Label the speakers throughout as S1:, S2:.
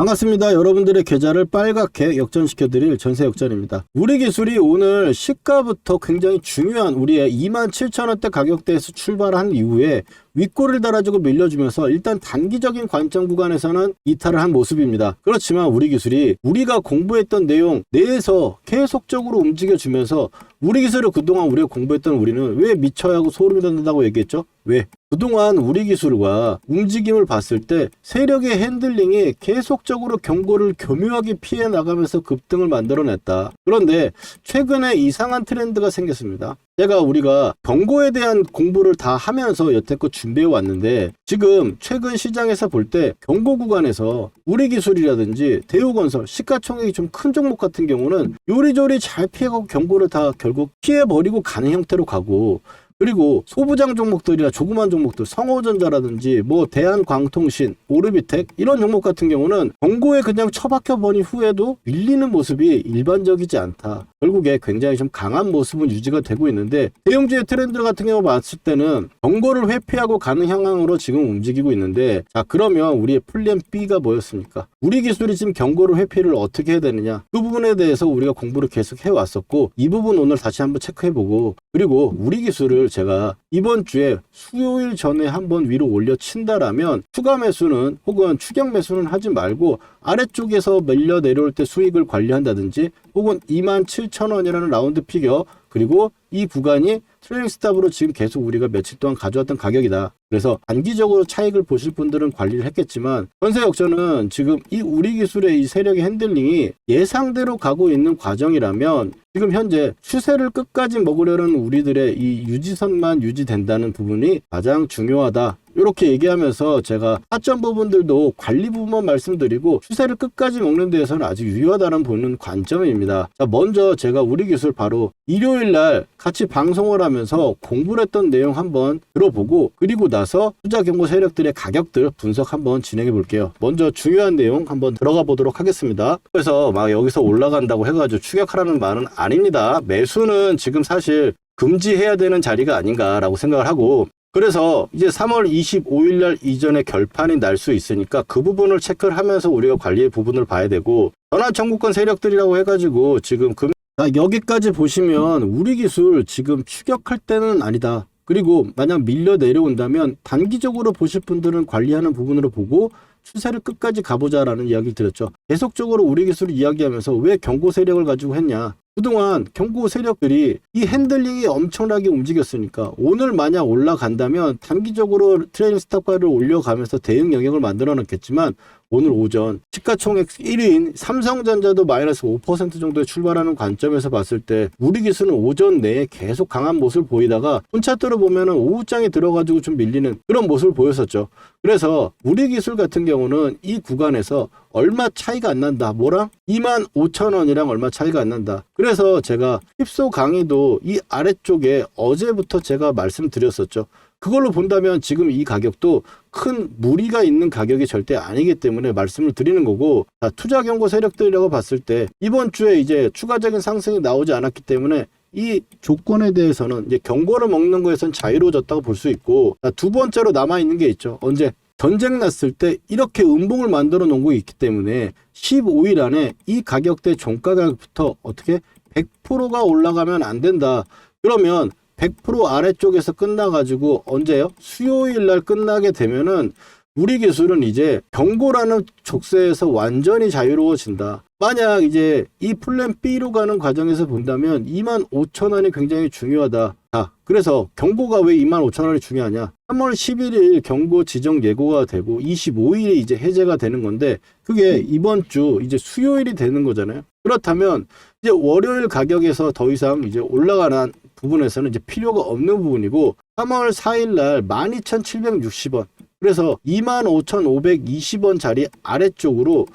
S1: 반갑습니다. 여러분들의 계좌를 빨갛게 역전시켜드릴 전세역전입니다. 우리 기술이 오늘 시가부터 굉장히 중요한 우리의 27,000원대 가격대에서 출발한 이후에 윗골을 달아주고 밀려주면서 일단 단기적인 관점 구간에서는 이탈을 한 모습입니다. 그렇지만 우리 기술이 우리가 공부했던 내용 내에서 계속적으로 움직여주면서 우리 기술을 그동안 우리가 공부했던 우리는 왜 미쳐야 하고 소름이 돋는다고 얘기했죠? 왜? 그동안 우리 기술과 움직임을 봤을 때 세력의 핸들링이 계속적으로 경고를 교묘하게 피해 나가면서 급등을 만들어냈다. 그런데 최근에 이상한 트렌드가 생겼습니다. 우리가 경고에 대한 공부를 다 하면서 여태껏 준비해 왔는데 지금 최근 시장에서 볼 때 경고 구간에서 우리 기술이라든지 대우건설 시가총액이 좀 큰 종목 같은 경우는 요리조리 잘 피해가고 경고를 다 결국 피해버리고 가는 형태로 가고, 그리고 소부장 종목들이나 조그만 종목들 성호전자라든지 대한광통신, 오르비텍 이런 종목 같은 경우는 경고에 그냥 처박혀버린 후에도 밀리는 모습이 일반적이지 않다. 결국에 굉장히 좀 강한 모습은 유지가 되고 있는데 대형주의 트렌드 같은 경우 봤을 때는 경고를 회피하고 가는 향방으로 지금 움직이고 있는데, 자 그러면 우리의 플랜 B가 뭐였습니까? 우리 기술이 지금 경고를 회피를 어떻게 해야 되느냐, 그 부분에 대해서 우리가 공부를 계속 해왔었고 이 부분 오늘 다시 한번 체크해보고, 그리고 우리 기술을 제가 이번 주에 수요일 전에 한번 위로 올려친다라면 추가 매수는 혹은 추격 매수는 하지 말고 아래쪽에서 밀려 내려올 때 수익을 관리한다든지, 혹은 27,000원이라는 라운드 피겨, 그리고 이 구간이 트레이ling 스탑으로 지금 계속 우리가 며칠 동안 가져왔던 가격이다. 그래서 단기적으로 차익을 보실 분들은 관리를 했겠지만 전세역전은 지금 이 우리 기술의 이 세력의 핸들링이 예상대로 가고 있는 과정이라면 지금 현재 추세를 끝까지 먹으려는 우리들의 이 유지선만 유지된다는 부분이 가장 중요하다. 이렇게 얘기하면서 제가 타점 부분들도 관리 부분만 말씀드리고 추세를 끝까지 먹는 데에서는 아직 유효하다는 보는 관점입니다. 자, 먼저 제가 우리 기술 바로 일요일날 같이 방송을 하면서 공부를 했던 내용 한번 들어보고, 그리고 나서 투자 경고 세력들의 가격들 분석 한번 진행해 볼게요. 먼저 중요한 내용 한번 들어가 보도록 하겠습니다. 그래서 막 여기서 올라간다고 해가지고 추격하라는 말은 아닙니다. 매수는 지금 사실 금지해야 되는 자리가 아닌가라고 생각을 하고, 그래서 이제 3월 25일 날 이전에 결판이 날 수 있으니까 그 부분을 체크를 하면서 우리가 관리의 부분을 봐야 되고, 전환 청구권 세력들이라고 해가지고 지금 여기까지 보시면 우리 기술 지금 추격할 때는 아니다. 그리고 만약 밀려 내려온다면 단기적으로 보실 분들은 관리하는 부분으로 보고 추세를 끝까지 가보자라는 이야기를 드렸죠. 계속적으로 우리 기술을 이야기하면서 왜 경고 세력을 가지고 했냐. 그동안 경고 세력들이 이 핸들링이 엄청나게 움직였으니까 오늘 만약 올라간다면 단기적으로 트레이ling 스탑가를 올려가면서 대응 영역을 만들어 놨겠지만, 오늘 오전 시가총액 1위인 삼성전자도 마이너스 5% 정도에 출발하는 관점에서 봤을 때 우리 기술은 오전 내에 계속 강한 모습을 보이다가 혼차트로 보면은 오후장에 들어가지고 좀 밀리는 그런 모습을 보였었죠. 그래서 우리 기술 같은 경우는 이 구간에서 얼마 차이가 안 난다. 25,000원이랑 얼마 차이가 안 난다. 그래서 제가 힙소 강의도 이 아래쪽에 어제부터 제가 말씀드렸었죠. 그걸로 본다면 지금 이 가격도 큰 무리가 있는 가격이 절대 아니기 때문에 말씀을 드리는 거고, 투자 경고 세력들이라고 봤을 때 이번 주에 이제 추가적인 상승이 나오지 않았기 때문에 이 조건에 대해서는 이제 경고를 먹는 거에선 자유로워졌다고 볼 수 있고, 두 번째로 남아있는 게 있죠. 언제? 전쟁 났을 때 이렇게 음봉을 만들어 놓은 거 있기 때문에 15일 안에 이 가격대 종가 가격부터 어떻게 100%가 올라가면 안 된다. 그러면 100% 아래쪽에서 끝나가지고 언제요? 수요일 날 끝나게 되면은 우리 기술은 이제 경고라는 족쇄에서 완전히 자유로워진다. 만약 이제 이 플랜 B로 가는 과정에서 본다면 25,000원이 굉장히 중요하다. 그래서 경고가 왜 25,000원이 중요하냐? 3월 11일 경고 지정 예고가 되고 25일이 이제 해제가 되는 건데, 그게 이번 주 이제 수요일이 되는 거잖아요. 그렇다면 이제 월요일 가격에서 더 이상 이제 올라가는 부분에서는 이제 필요가 없는 부분이고, 3월 4일 날 12,760원, 그래서 25,520원 자리 아래쪽으로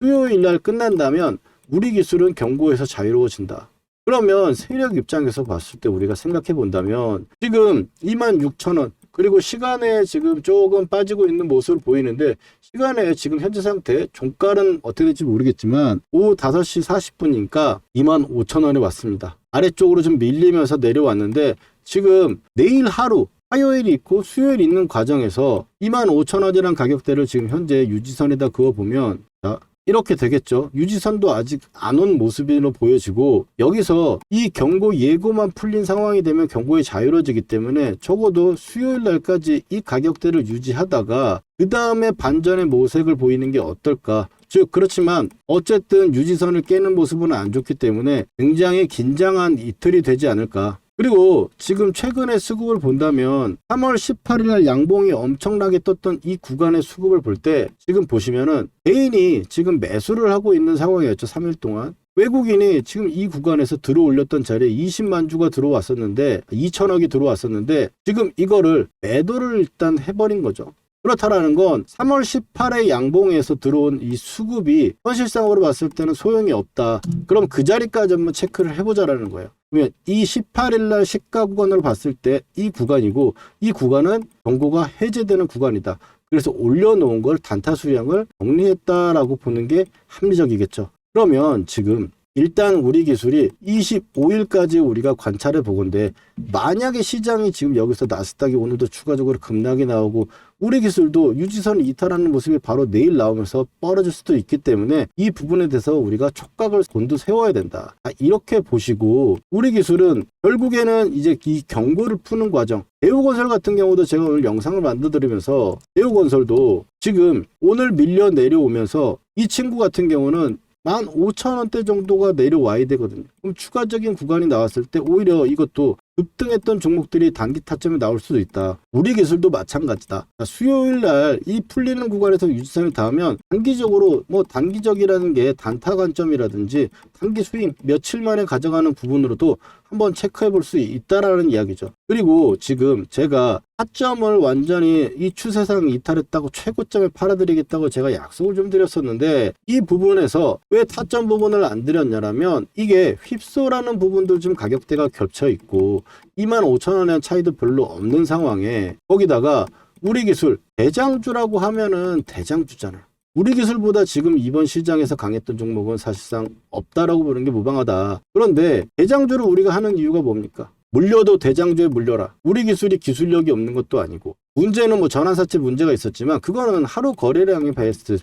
S1: 수요일 날 끝난다면 우리 기술은 경고에서 자유로워진다. 그러면 세력 입장에서 봤을 때 우리가 생각해 본다면 지금 26,000원, 그리고 시간에 지금 조금 빠지고 있는 모습을 보이는데, 시간에 지금 현재 상태 종가는 어떻게 될지 모르겠지만 오후 5시 40분이니까 25,000원에 왔습니다. 아래쪽으로 좀 밀리면서 내려왔는데, 지금 내일 하루 화요일이 있고 수요일이 있는 과정에서 25,000원이라는 가격대를 지금 현재 유지선에다 그어보면, 자, 이렇게 되겠죠. 유지선도 아직 안 온 모습으로 보여지고 여기서 이 경고 예고만 풀린 상황이 되면 경고에 자유로워지기 때문에 적어도 수요일 날까지 이 가격대를 유지하다가 그 다음에 반전의 모색을 보이는 게 어떨까. 즉 그렇지만 어쨌든 유지선을 깨는 모습은 안 좋기 때문에 굉장히 긴장한 이틀이 되지 않을까. 그리고 지금 최근의 수급을 본다면 3월 18일 날 양봉이 엄청나게 떴던 이 구간의 수급을 볼 때 지금 보시면은 개인이 지금 매수를 하고 있는 상황이었죠. 3일 동안. 외국인이 지금 이 구간에서 들어올렸던 자리에 20만 주가 들어왔었는데 2천억이 들어왔었는데 지금 이거를 매도를 일단 해버린 거죠. 그렇다라는 건 3월 18일 양봉에서 들어온 이 수급이 현실상으로 봤을 때는 소용이 없다. 그럼 그 자리까지 한번 체크를 해보자라는 거예요. 그러면 이 18일 날 시가 구간으로 봤을 때 이 구간이고 이 구간은 경고가 해제되는 구간이다. 그래서 올려놓은 걸 단타 수량을 정리했다라고 보는 게 합리적이겠죠. 그러면 지금 일단 우리 기술이 25일까지 우리가 관찰해 보건데 만약에 시장이 지금 여기서 나스닥이 오늘도 추가적으로 급락이 나오고 우리 기술도 유지선을 이탈하는 모습이 바로 내일 나오면서 벌어질 수도 있기 때문에 이 부분에 대해서 우리가 촉각을 곤두세워야 된다. 이렇게 보시고 우리 기술은 결국에는 이제 이 경고를 푸는 과정, 대우건설 같은 경우도 제가 오늘 영상을 만들어 드리면서 대우건설도 지금 오늘 밀려 내려오면서 이 친구 같은 경우는 15,000원대 정도가 내려와야 되거든요. 그럼 추가적인 구간이 나왔을 때 오히려 이것도 급등했던 종목들이 단기 타점이 나올 수도 있다. 우리 기술도 마찬가지다. 수요일 날 이 풀리는 구간에서 유지선을 닿으면 단기적으로 단기적이라는 게 단타 관점이라든지 단기 수익 며칠 만에 가져가는 부분으로도 한번 체크해 볼 수 있다라는 이야기죠. 그리고 지금 제가 타점을 완전히 이 추세상 이탈했다고 최고점에 팔아드리겠다고 제가 약속을 좀 드렸었는데 이 부분에서 왜 타점 부분을 안 드렸냐면 이게 휩소라는 부분도 좀 가격대가 겹쳐 있고 25,000원의 차이도 별로 없는 상황에 거기다가 우리 기술 대장주라고 하면은 대장주잖아요. 우리 기술보다 지금 이번 시장에서 강했던 종목은 사실상 없다라고 보는 게 무방하다. 그런데 대장주를 우리가 하는 이유가 뭡니까? 물려도 대장주에 물려라. 우리 기술이 기술력이 없는 것도 아니고 문제는 전환사채 문제가 있었지만 그거는 하루 거래량에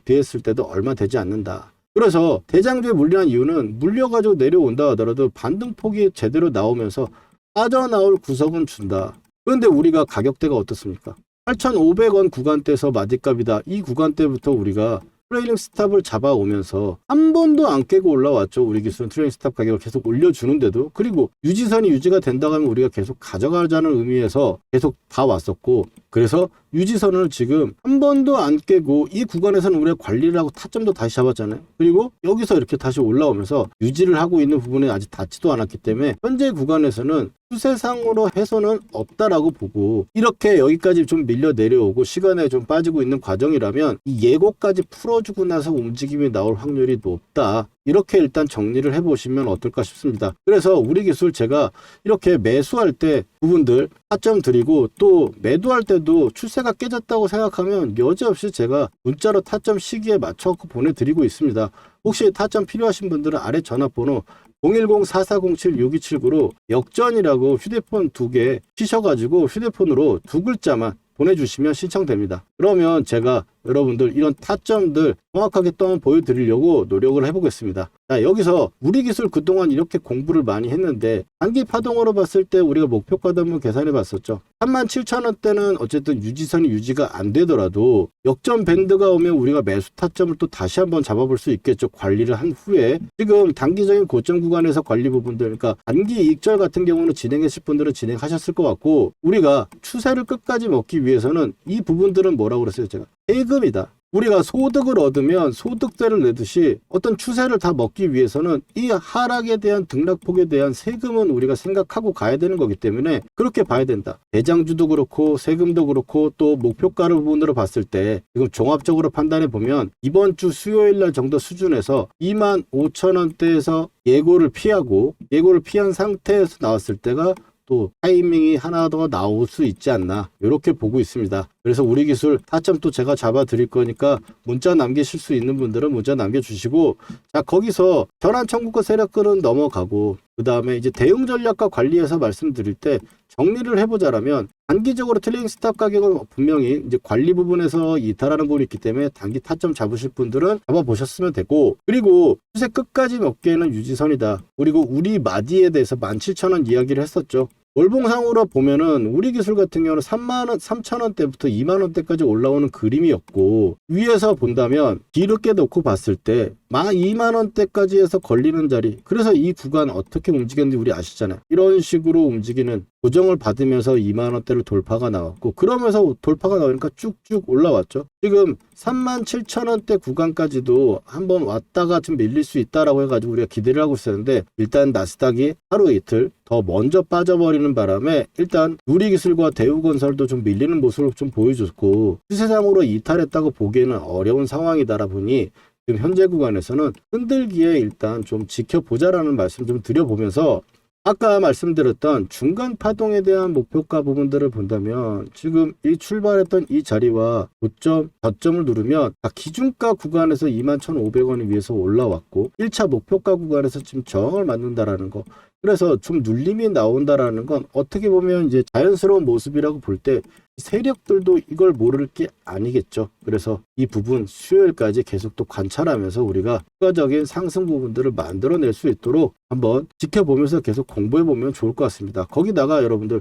S1: 비했을 때도 얼마 되지 않는다. 그래서 대장주에 물리는 이유는 물려가지고 내려온다 하더라도 반등폭이 제대로 나오면서 빠져나올 구석은 준다. 그런데 우리가 가격대가 어떻습니까? 8,500원 구간대에서 마디값이다. 이 구간대부터 우리가 트레일링 스탑을 잡아오면서 한 번도 안 깨고 올라왔죠. 우리 기술은 트레일링 스탑 가격을 계속 올려주는데도. 그리고 유지선이 유지가 된다고 하면 우리가 계속 가져가자는 의미에서 계속 봐왔었고 그래서 유지선을 지금 한 번도 안 깨고 이 구간에서는 우리가 관리를 하고 타점도 다시 잡았잖아요. 그리고 여기서 이렇게 다시 올라오면서 유지를 하고 있는 부분에 아직 닿지도 않았기 때문에 현재 구간에서는 추세상으로 해서는 없다라고 보고 이렇게 여기까지 좀 밀려 내려오고 시간에 좀 빠지고 있는 과정이라면 이 예고까지 풀어주고 나서 움직임이 나올 확률이 높다. 이렇게 일단 정리를 해보시면 어떨까 싶습니다. 그래서 우리 기술 제가 이렇게 매수할 때 부분들 타점 드리고 또 매도할 때도 추세가 깨졌다고 생각하면 여지없이 제가 문자로 타점 시기에 맞춰서 보내드리고 있습니다. 혹시 타점 필요하신 분들은 아래 전화번호 010-4407-6279로 역전이라고 휴대폰 2개 치셔가지고 휴대폰으로 2글자만 보내주시면 신청됩니다. 그러면 제가 여러분들 이런 타점들 정확하게 또 한번 보여드리려고 노력을 해보겠습니다. 자, 여기서 우리 기술 그동안 이렇게 공부를 많이 했는데 단기 파동으로 봤을 때 우리가 목표가도 한번 계산해 봤었죠. 37,000원대는 어쨌든 유지선이 유지가 안 되더라도 역전 밴드가 오면 우리가 매수 타점을 또 다시 한번 잡아볼 수 있겠죠. 관리를 한 후에 지금 단기적인 고점 구간에서 관리 부분들 그러니까 단기 이익절 같은 경우는 진행하실 분들은 진행하셨을 것 같고 우리가 추세를 끝까지 먹기 위해서는 이 부분들은 뭐라고 그랬어요 제가? 세금이다. 우리가 소득을 얻으면 소득세를 내듯이 어떤 추세를 다 먹기 위해서는 이 하락에 대한 등락폭에 대한 세금은 우리가 생각하고 가야 되는 거기 때문에 그렇게 봐야 된다. 대장주도 그렇고 세금도 그렇고 또 목표가를 부분으로 봤을 때 지금 종합적으로 판단해 보면 이번 주 수요일 날 정도 수준에서 25,000원대에서 예고를 피한 상태에서 나왔을 때가 또 타이밍이 하나 더 나올 수 있지 않나 이렇게 보고 있습니다. 그래서 우리 기술 타점 또 제가 잡아 드릴 거니까 문자 남기실 수 있는 분들은 문자 남겨주시고 자 거기서 전환 청구권 세력들은 넘어가고 그 다음에 이제 대응 전략과 관리해서 말씀드릴 때 정리를 해보자라면 단기적으로 트레이딩 스탑 가격은 분명히 이제 관리 부분에서 이탈하는 부분이 있기 때문에 단기 타점 잡으실 분들은 잡아보셨으면 되고, 그리고 추세 끝까지 몇 개는 유지선이다. 그리고 우리 마디에 대해서 17,000원 이야기를 했었죠. 월봉상으로 보면은 우리 기술 같은 경우는 3,000원대부터 2만원대까지 올라오는 그림이었고, 위에서 본다면 뒤늦게 놓고 봤을 때 2만원대까지 해서 걸리는 자리, 그래서 이 구간 어떻게 움직였는지 우리 아시잖아요. 이런 식으로 움직이는 고정을 받으면서 2만원대를 돌파가 나왔고, 그러면서 돌파가 나오니까 쭉쭉 올라왔죠. 지금 37,000원대 구간까지도 한번 왔다가 좀 밀릴 수 있다라고 해가지고 우리가 기대를 하고 있었는데, 일단 나스닥이 하루 이틀 더 먼저 빠져버리는 바람에 일단 누리기술과 대우건설도 좀 밀리는 모습을 좀 보여줬고, 시세상으로 이탈했다고 보기에는 어려운 상황이다라 보니 지금 현재 구간에서는 흔들기에 일단 좀 지켜보자라는 말씀 좀 드려보면서, 아까 말씀드렸던 중간 파동에 대한 목표가 부분들을 본다면 지금 이 출발했던 이 자리와 저점을 누르면 기준가 구간에서 21,500원이 위에서 올라왔고 1차 목표가 구간에서 지금 저항을 맞는다라는 거, 그래서 좀 눌림이 나온다라는 건 어떻게 보면 이제 자연스러운 모습이라고 볼 때 세력들도 이걸 모를 게 아니겠죠. 그래서 이 부분 수요일까지 계속 또 관찰하면서 우리가 추가적인 상승 부분들을 만들어낼 수 있도록 한번 지켜보면서 계속 공부해보면 좋을 것 같습니다. 거기다가 여러분들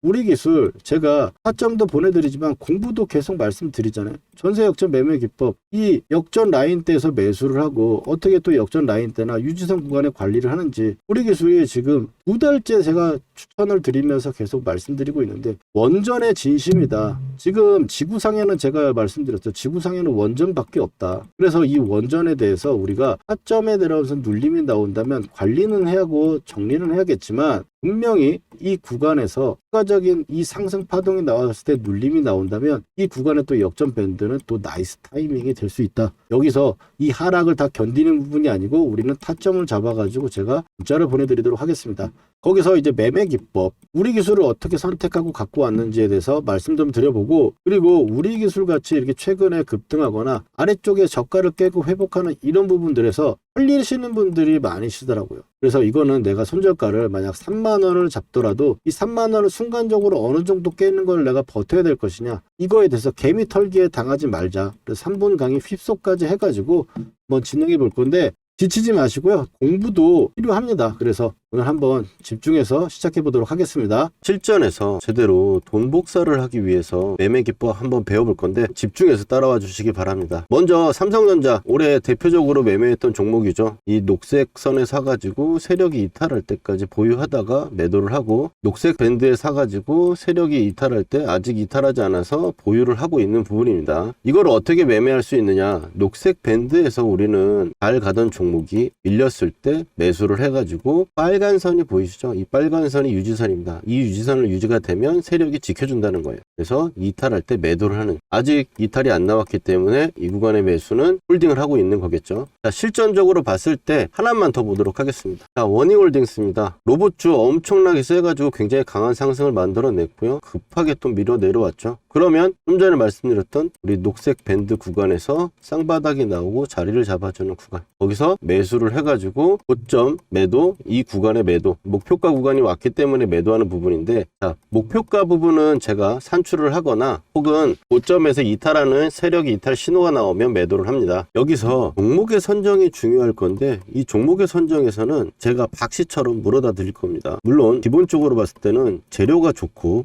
S1: 우리 기술 제가 타점도 보내드리지만 공부도 계속 말씀드리잖아요. 전세 역전 매매 기법, 이 역전 라인대에서 매수를 하고 어떻게 또 역전 라인대나 유지선 구간에 관리를 하는지 우리 기술이 지금 2달째 제가 추천을 드리면서 계속 말씀드리고 있는데 원전의 진심이다. 지금 지구상에는 제가 말씀드렸죠. 지구상에는 원전밖에 없다. 그래서 이 원전에 대해서 우리가 타점에 내려와서 눌림이 나온다면 관리는 해야 하고 정리는 해야겠지만 분명히 이 구간에서 추가적인 이 상승 파동이 나왔을 때 눌림이 나온다면 이 구간에 또 역전 밴드는 또 나이스 타이밍이 될 수 있다. 여기서 이 하락을 다 견디는 부분이 아니고 우리는 타점을 잡아가지고 제가 문자를 보내드리도록 하겠습니다. 거기서 이제 매매 기법, 우리 기술을 어떻게 선택하고 갖고 왔는지에 대해서 말씀 좀 드려보고, 그리고 우리 기술 같이 이렇게 최근에 급등하거나 아래쪽에 저가를 깨고 회복하는 이런 부분들에서 흘리시는 분들이 많으시더라고요. 그래서 이거는 내가 손절가를 만약 3만원을 잡더라도 이 3만원을 순간적으로 어느 정도 깨는 걸 내가 버텨야 될 것이냐, 이거에 대해서 개미 털기에 당하지 말자. 그래서 3분 강의 휩소까지 해가지고 한번 진행해 볼 건데 지치지 마시고요. 공부도 필요합니다. 그래서 오늘 한번 집중해서 시작해 보도록 하겠습니다. 실전에서 제대로 돈 복사를 하기 위해서 매매 기법 한번 배워볼 건데 집중해서 따라와 주시기 바랍니다. 먼저 삼성전자 올해 대표적으로 매매했던 종목이죠. 이 녹색 선에 사가지고 세력이 이탈할 때까지 보유하다가 매도를 하고, 녹색 밴드에 사가지고 세력이 이탈할 때 아직 이탈하지 않아서 보유를 하고 있는 부분입니다. 이걸 어떻게 매매할 수 있느냐, 녹색 밴드에서 우리는 잘 가던 종목이 밀렸을 때 매수를 해가지고 빨간 선이 보이시죠? 이 빨간 선이 유지선입니다. 이 유지선을 유지가 되면 세력이 지켜준다는 거예요. 그래서 이탈할 때 매도를 하는, 아직 이탈이 안 나왔기 때문에 이 구간의 매수는 홀딩을 하고 있는 거겠죠. 자, 실전적으로 봤을 때 하나만 더 보도록 하겠습니다. 자, 원희홀딩스입니다. 로봇주 엄청나게 세가지고 굉장히 강한 상승을 만들어냈고요. 급하게 또 밀어 내려왔죠. 그러면 좀 전에 말씀드렸던 우리 녹색 밴드 구간에서 쌍바닥이 나오고 자리를 잡아주는 구간, 거기서 매수를 해가지고 고점 매도, 이 구간의 매도, 목표가 구간이 왔기 때문에 매도하는 부분인데, 자, 목표가 부분은 제가 산출을 하거나 혹은 고점에서 이탈하는 세력이 이탈 신호가 나오면 매도를 합니다. 여기서 종목의 선정이 중요할 건데 이 종목의 선정에서는 제가 박씨처럼 물어다 드릴 겁니다. 물론 기본적으로 봤을 때는 재료가 좋고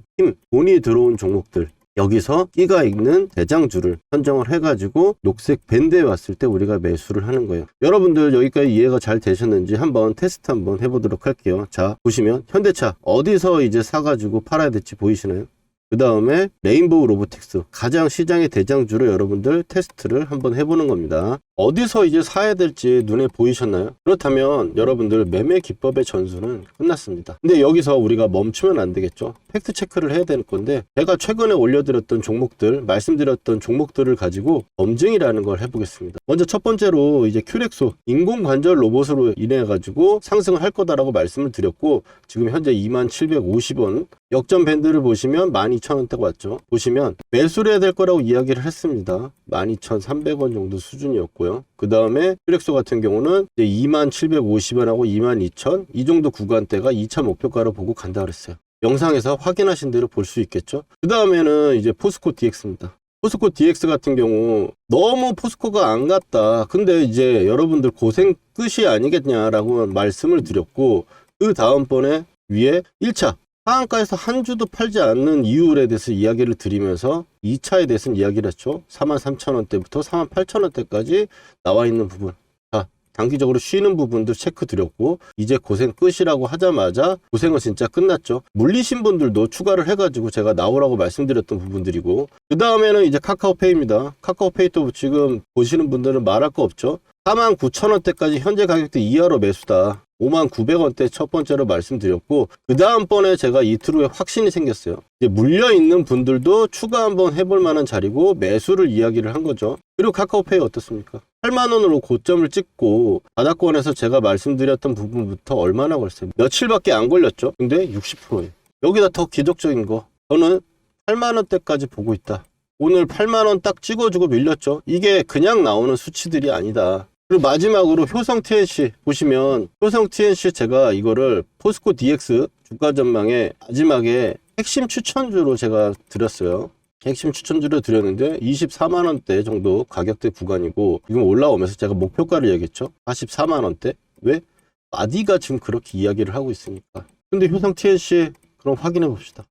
S1: 돈이 들어온 종목들, 여기서 끼가 있는 대장주를 선정을 해가지고 녹색 밴드에 왔을 때 우리가 매수를 하는 거예요. 여러분들 여기까지 이해가 잘 되셨는지 한번 테스트 한번 해보도록 할게요. 자, 보시면 현대차 어디서 이제 사가지고 팔아야 될지 보이시나요? 그 다음에 레인보우 로보틱스, 가장 시장의 대장주로 여러분들 테스트를 한번 해보는 겁니다. 어디서 이제 사야 될지 눈에 보이셨나요? 그렇다면 여러분들 매매 기법의 전수는 끝났습니다. 근데 여기서 우리가 멈추면 안 되겠죠. 팩트 체크를 해야 되는 건데, 제가 최근에 올려드렸던 종목들, 말씀드렸던 종목들을 가지고 검증이라는 걸 해보겠습니다. 먼저 첫 번째로 이제 큐렉소, 인공관절 로봇으로 인해 가지고 상승을 할 거다라고 말씀을 드렸고, 지금 현재 2750원, 역전 밴드를 보시면 12,000원대가 왔죠. 보시면 매수를 해야 될 거라고 이야기를 했습니다. 12,300원 정도 수준이었고요. 그 다음에 큐렉소 같은 경우는 이제 2750원하고 22,000, 이 정도 구간대가 2차 목표가로 보고 간다 그랬어요. 영상에서 확인하신 대로 볼 수 있겠죠. 그 다음에는 이제 포스코 DX입니다. 포스코 DX 같은 경우 너무 포스코가 안 갔다. 근데 이제 여러분들 고생 끝이 아니겠냐라고 말씀을 드렸고, 그 다음번에 위에 1차 하한가에서 한 주도 팔지 않는 이유에 대해서 이야기를 드리면서 2차에 대해서는 이야기를 했죠. 43,000원대부터 48,000원대까지 나와 있는 부분. 자, 단기적으로 쉬는 부분도 체크 드렸고, 이제 고생 끝이라고 하자마자 고생은 진짜 끝났죠. 물리신 분들도 추가를 해가지고 제가 나오라고 말씀드렸던 부분들이고, 그 다음에는 이제 카카오페이입니다. 카카오페이 또 지금 보시는 분들은 말할 거 없죠. 49,000원대까지 현재 가격대 이하로 매수다. 59,000원대 첫 번째로 말씀드렸고, 그 다음번에 제가 이틀 후에 확신이 생겼어요. 이제 물려있는 분들도 추가 한번 해볼 만한 자리고 매수를 이야기를 한 거죠. 그리고 카카오페이 어떻습니까? 8만원으로 고점을 찍고 바닥권에서 제가 말씀드렸던 부분부터 얼마나 걸렸어요? 며칠밖에 안 걸렸죠. 근데 60%예요. 여기다 더 기적적인 거, 저는 8만원대까지 보고 있다. 오늘 8만원 딱 찍어주고 밀렸죠. 이게 그냥 나오는 수치들이 아니다. 그리고 마지막으로 효성 TNC 보시면, 효성 TNC 제가 이거를 포스코 DX 주가 전망에 마지막에 핵심 추천주로 제가 드렸어요. 핵심 추천주로 드렸는데 24만원대 정도 가격대 구간이고, 지금 올라오면서 제가 목표가를 얘기했죠. 44만원대. 왜? 아디가 지금 그렇게 이야기를 하고 있으니까. 근데 효성 TNC 그럼 확인해 봅시다.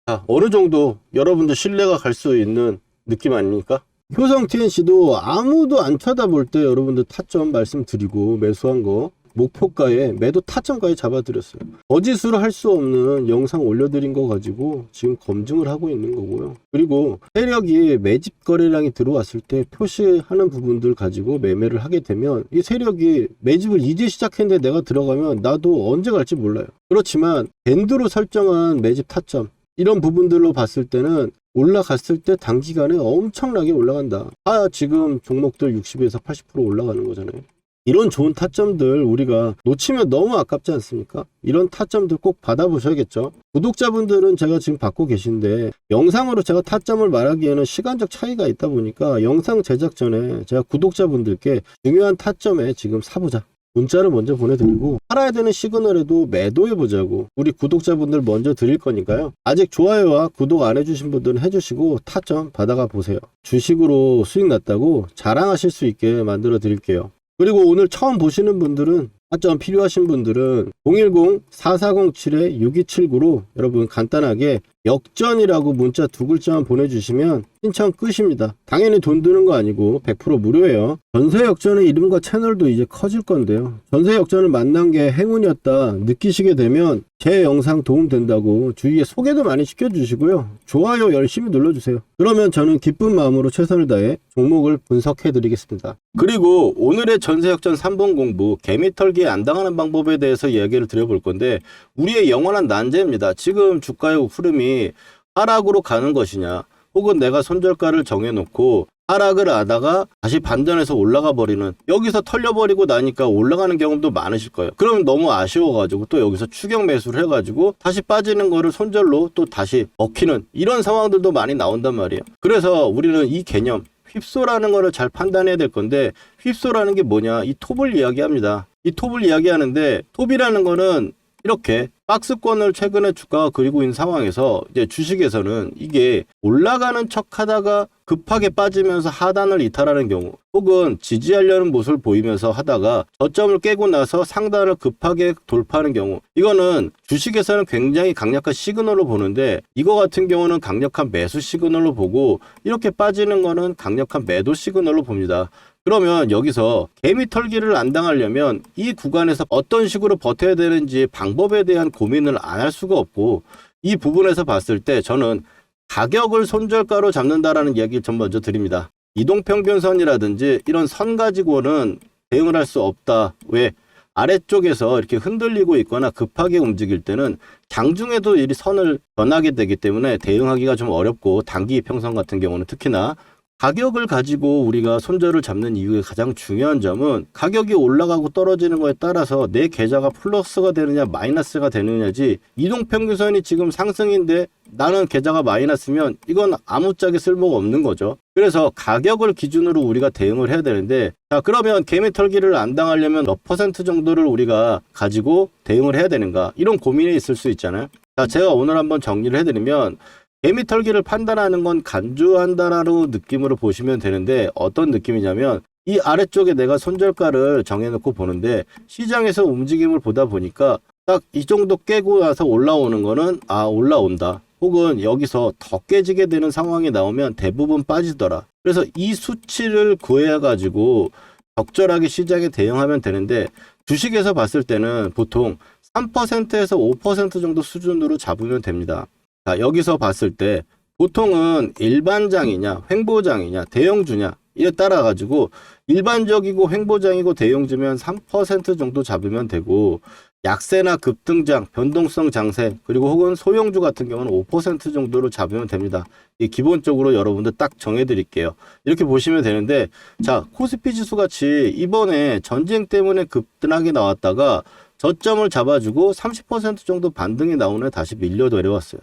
S1: 자, 어느 정도 여러분들 신뢰가 갈 수 있는 느낌 아닙니까? 효성 TNC도 아무도 안 쳐다볼 때 여러분들 타점 말씀드리고 매수한 거 목표가에 매도 타점까지 잡아드렸어요. 거짓으로 할 수 없는 영상 올려드린 거 가지고 지금 검증을 하고 있는 거고요. 그리고 세력이 매집 거래량이 들어왔을 때 표시하는 부분들 가지고 매매를 하게 되면, 이 세력이 매집을 이제 시작했는데 내가 들어가면 나도 언제 갈지 몰라요. 그렇지만 밴드로 설정한 매집 타점, 이런 부분들로 봤을 때는 올라갔을 때 단기간에 엄청나게 올라간다. 지금 종목들 60에서 80% 올라가는 거잖아요. 이런 좋은 타점들 우리가 놓치면 너무 아깝지 않습니까? 이런 타점들 꼭 받아보셔야겠죠. 구독자분들은 제가 지금 받고 계신데, 영상으로 제가 타점을 말하기에는 시간적 차이가 있다 보니까 영상 제작 전에 제가 구독자분들께 중요한 타점에 지금 사보자, 문자를 먼저 보내드리고, 팔아야 되는 시그널에도 매도해보자고 우리 구독자분들 먼저 드릴 거니까요. 아직 좋아요와 구독 안 해주신 분들은 해주시고 타점 받아가 보세요. 주식으로 수익 났다고 자랑하실 수 있게 만들어 드릴게요. 그리고 오늘 처음 보시는 분들은, 타점 필요하신 분들은 010-4407-6279로 여러분 간단하게 역전이라고 문자 2글자만 보내주시면 신청 끝입니다. 당연히 돈 드는 거 아니고 100% 무료예요. 전세 역전의 이름과 채널도 이제 커질 건데요. 전세 역전을 만난 게 행운이었다 느끼시게 되면 제 영상 도움 된다고 주위에 소개도 많이 시켜주시고요. 좋아요 열심히 눌러주세요. 그러면 저는 기쁜 마음으로 최선을 다해 종목을 분석해 드리겠습니다. 그리고 오늘의 전세 역전 3번 공부, 개미털기에 안 당하는 방법에 대해서 이야기를 드려볼 건데, 우리의 영원한 난제입니다. 지금 주가의 흐름이 하락으로 가는 것이냐, 혹은 내가 손절가를 정해놓고 하락을 하다가 다시 반전해서 올라가 버리는, 여기서 털려버리고 나니까 올라가는 경험도 많으실 거예요. 그럼 너무 아쉬워가지고 또 여기서 추격 매수를 해가지고 다시 빠지는 거를 손절로 또 다시 먹히는 이런 상황들도 많이 나온단 말이에요. 그래서 우리는 이 개념 휩소라는 거를 잘 판단해야 될 건데, 휩소라는 게 뭐냐, 이 톱을 이야기합니다. 이 톱을 이야기하는데, 톱이라는 거는 이렇게 박스권을 최근에 주가가 그리고 있는 상황에서 이제 주식에서는 이게 올라가는 척 하다가 급하게 빠지면서 하단을 이탈하는 경우, 혹은 지지하려는 모습을 보이면서 하다가 저점을 깨고 나서 상단을 급하게 돌파하는 경우, 이거는 주식에서는 굉장히 강력한 시그널로 보는데, 이거 같은 경우는 강력한 매수 시그널로 보고, 이렇게 빠지는 거는 강력한 매도 시그널로 봅니다. 그러면 여기서 개미 털기를 안 당하려면 이 구간에서 어떤 식으로 버텨야 되는지 방법에 대한 고민을 안 할 수가 없고, 이 부분에서 봤을 때 저는 가격을 손절가로 잡는다라는 이야기를 전 먼저 드립니다. 이동평균선이라든지 이런 선 가지고는 대응을 할 수 없다. 왜? 아래쪽에서 이렇게 흔들리고 있거나 급하게 움직일 때는 장중에도 이 선을 변하게 되기 때문에 대응하기가 좀 어렵고, 단기 이평선 같은 경우는 특히나 가격을 가지고 우리가 손절을 잡는 이유의 가장 중요한 점은 가격이 올라가고 떨어지는 거에 따라서 내 계좌가 플러스가 되느냐 마이너스가 되느냐지, 이동평균선이 지금 상승인데 나는 계좌가 마이너스면 이건 아무짝에 쓸모가 없는 거죠. 그래서 가격을 기준으로 우리가 대응을 해야 되는데, 자 그러면 개미털기를 안 당하려면 몇 퍼센트 정도를 우리가 가지고 대응을 해야 되는가, 이런 고민이 있을 수 있잖아요. 자 제가 오늘 한번 정리를 해드리면, 개미털기를 판단하는 건 간주한다라는 느낌으로 보시면 되는데, 어떤 느낌이냐면 이 아래쪽에 내가 손절가를 정해놓고 보는데 시장에서 움직임을 보다 보니까 딱 이 정도 깨고 나서 올라오는 거는 올라온다, 혹은 여기서 더 깨지게 되는 상황이 나오면 대부분 빠지더라. 그래서 이 수치를 구해 가지고 적절하게 시장에 대응하면 되는데, 주식에서 봤을 때는 보통 3%에서 5% 정도 수준으로 잡으면 됩니다. 자, 여기서 봤을 때 보통은 일반장이냐 횡보장이냐 대형주냐 이에 따라 가지고, 일반적이고 횡보장이고 대형주면 3% 정도 잡으면 되고, 약세나 급등장, 변동성 장세, 그리고 혹은 소형주 같은 경우는 5% 정도로 잡으면 됩니다. 이 기본적으로 여러분들 딱 정해 드릴게요. 이렇게 보시면 되는데, 자 코스피 지수 같이 이번에 전쟁 때문에 급등하게 나왔다가 저점을 잡아주고 30% 정도 반등이 나오는 애 다시 밀려 내려왔어요.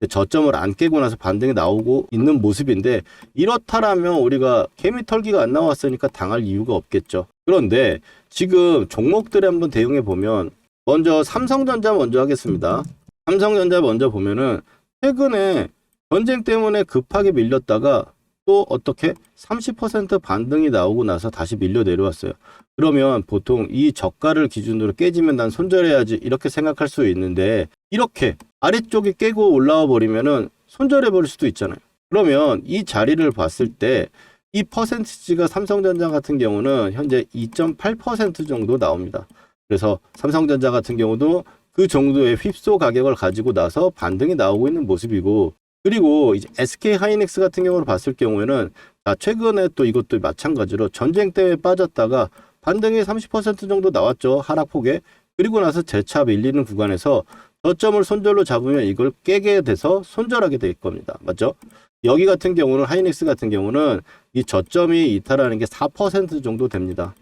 S1: 저점을 안 깨고 나서 반등이 나오고 있는 모습인데, 이렇다라면 우리가 개미털기가 안 나왔으니까 당할 이유가 없겠죠. 그런데 지금 종목들에 한번 대응해 보면, 먼저 삼성전자 먼저 하겠습니다. 삼성전자 먼저 보면은 최근에 전쟁 때문에 급하게 밀렸다가 또 어떻게 30% 반등이 나오고 나서 다시 밀려 내려왔어요. 그러면 보통 이 저가를 기준으로 깨지면 난 손절해야지 이렇게 생각할 수 있는데, 이렇게 아래쪽이 깨고 올라와 버리면은 손절해 버릴 수도 있잖아요. 그러면 이 자리를 봤을 때 이 퍼센티지가 삼성전자 같은 경우는 현재 2.8% 정도 나옵니다. 그래서 삼성전자 같은 경우도 그 정도의 휩소 가격을 가지고 나서 반등이 나오고 있는 모습이고, 그리고 이제 SK 하이닉스 같은 경우를 봤을 경우에는 최근에 또 이것도 마찬가지로 전쟁 때문에 빠졌다가 반등이 30% 정도 나왔죠, 하락폭에. 그리고 나서 재차 밀리는 구간에서 저점을 손절로 잡으면 이걸 깨게 돼서 손절하게 될 겁니다. 맞죠? 여기 같은 경우는 하이닉스 같은 경우는 이 저점이 이탈하는 게 4% 정도 됩니다.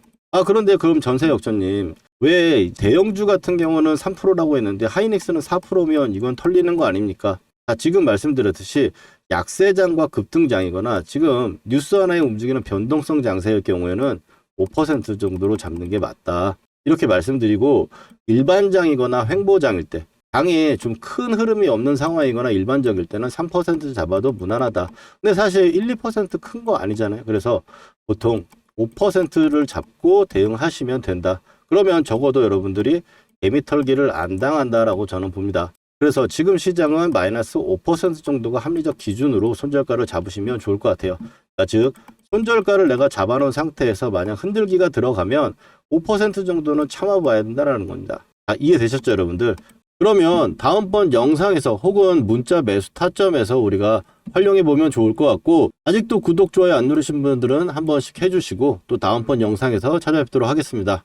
S1: 그런데 그럼 전세역전님, 왜 대형주 같은 경우는 3%라고 했는데 하이닉스는 4%면 이건 털리는 거 아닙니까? 지금 말씀드렸듯이 약세장과 급등장이거나 지금 뉴스 하나에 움직이는 변동성 장세일 경우에는 5% 정도로 잡는 게 맞다, 이렇게 말씀드리고, 일반장이거나 횡보장일 때, 장이 좀 큰 흐름이 없는 상황이거나 일반적일 때는 3% 잡아도 무난하다. 근데 사실 1, 2% 큰 거 아니잖아요. 그래서 보통 5%를 잡고 대응하시면 된다. 그러면 적어도 여러분들이 개미털기를 안 당한다라고 저는 봅니다. 그래서 지금 시장은 마이너스 5% 정도가 합리적 기준으로 손절가를 잡으시면 좋을 것 같아요. 즉 손절가를 내가 잡아놓은 상태에서 만약 흔들기가 들어가면 5% 정도는 참아봐야 된다는 겁니다. 이해되셨죠, 여러분들? 그러면 다음번 영상에서 혹은 문자 매수 타점에서 우리가 활용해 보면 좋을 것 같고, 아직도 구독, 좋아요 안 누르신 분들은 한 번씩 해주시고 또 다음번 영상에서 찾아뵙도록 하겠습니다.